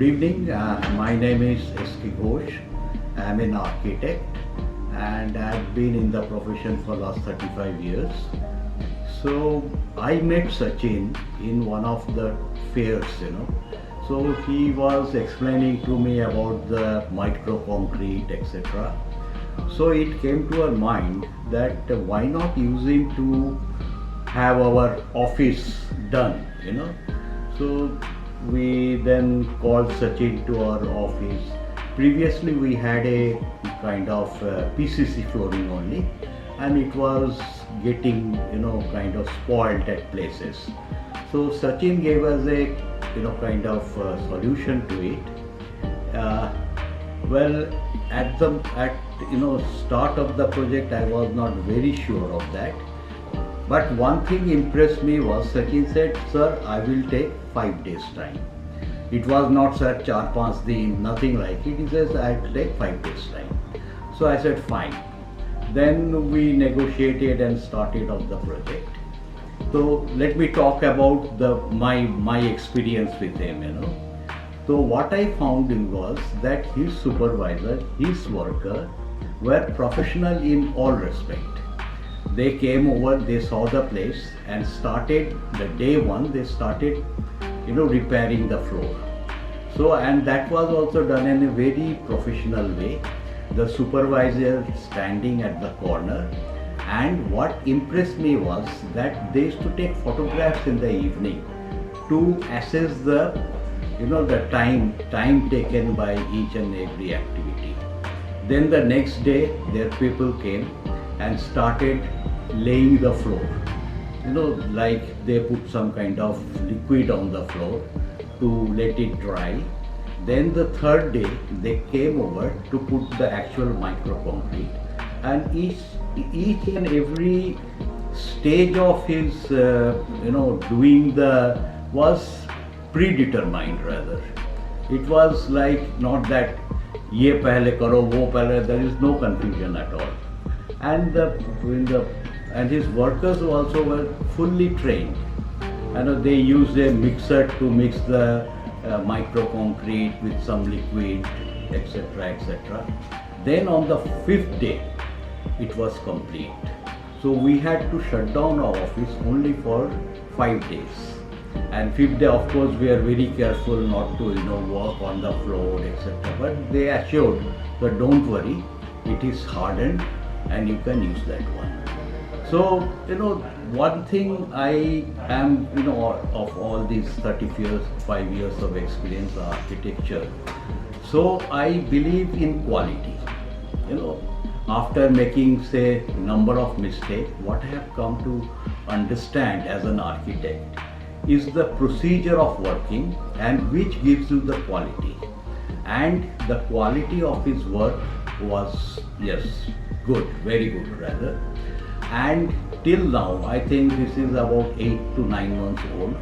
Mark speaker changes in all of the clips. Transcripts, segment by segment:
Speaker 1: evening. My name is S.K. Ghosh. I am an architect and I have been in the profession for last 35 years. So I met Sachin in one of the fairs. So he was explaining to me about the micro concrete, etc. So it came to our mind that why not use him to have our office done. So we then called Sachin to our office. Previously we had a kind of PCC flooring only, and it was getting kind of spoiled at places. So Sachin gave us a kind of solution to it. Well, at the start of the project I was not very sure of that. But one thing impressed me was Sachin said, "Sir, I will take 5 days time." It was not sir 4-5 दिन, nothing like it. He says, "I will take 5 days time." So I said, "Fine." Then we negotiated and started off the project. So let me talk about my experience with him. So what I found was that his supervisor, his worker were professional in all respect. They came over, they saw the place and started the day one, they started repairing the floor. So, and that was also done in a very professional way. The supervisor standing at the corner, and what impressed me was that they used to take photographs in the evening to assess the time taken by each and every activity. Then the next day their people came and started laying the floor. Like they put some kind of liquid on the floor to let it dry. Then the third day they came over to put the actual micro concrete, and each and every stage of his doing was predetermined rather. It was like not that ye pehle karo wo pehle, there is no confusion at all. And his workers also were fully trained. They used a mixer to mix the micro concrete with some liquid, etc. Then on the 5th day it was complete. So we had to shut down our office only for 5 days. And 5th day, of course, we are very careful not to work on the floor, etc. But they assured that don't worry, it is hardened and you can use that one. So one thing I am of all these 5 years of experience in architecture. So I believe in quality. After making say number of mistakes, what I have come to understand as an architect is the procedure of working, and which gives you the quality. And the quality of his work was, yes, good, very good rather. And till now, I think this is about 8 to 9 months old.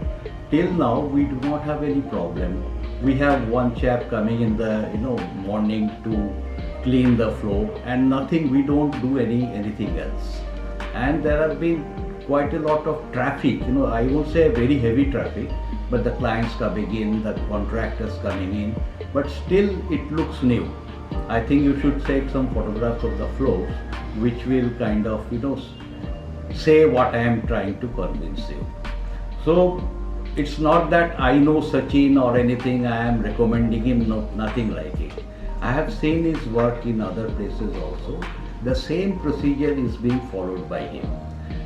Speaker 1: Till now, we do not have any problem. We have one chap coming in the morning to clean the floor, and nothing. We don't do anything else. And there have been quite a lot of traffic. I won't say very heavy traffic, but the clients coming in, the contractors coming in. But still, it looks new. I think you should take some photographs of the floors, which will kind of say what I am trying to convince you. So it's not that I know Sachin or anything, I am recommending him, no, nothing like it. I have seen his work in other places also. The same procedure is being followed by him.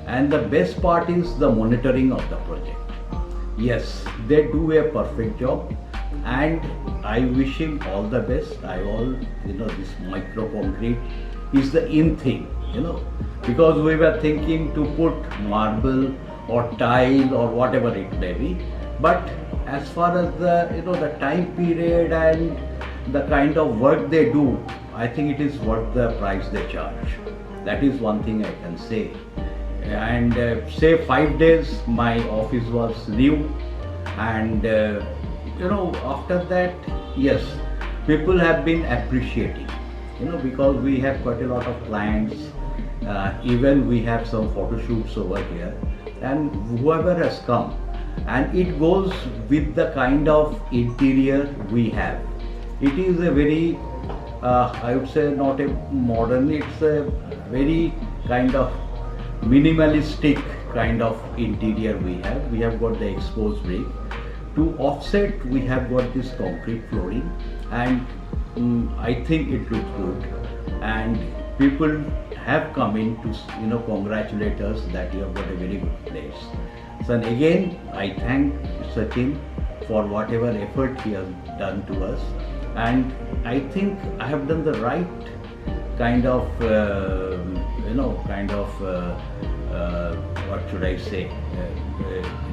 Speaker 1: And the best part is the monitoring of the project. Yes, they do a perfect job, and I wish him all the best. This micro concrete is the in thing, because we were thinking to put marble or tile or whatever it may be. But as far as the time period and the kind of work they do, I think it is worth the price they charge. That is one thing I can say. And say 5 days my office was new, and after that, yes, people have been appreciating, because we have quite a lot of clients. Even we have some photo shoots over here, and whoever has come, and it goes with the kind of interior we have. It is a very, I would say not a modern, it's a very kind of minimalistic kind of interior we have. We have got the exposed brick. To offset, we have got this concrete flooring, and I think it looks good. And people have come in to congratulate us that you have got a very good place. So and again, I thank Sachin for whatever effort he has done to us, and I think I have done the right kind of what should I say,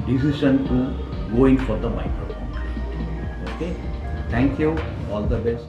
Speaker 1: decision to going for the micro concrete. Okay, thank you, all the best.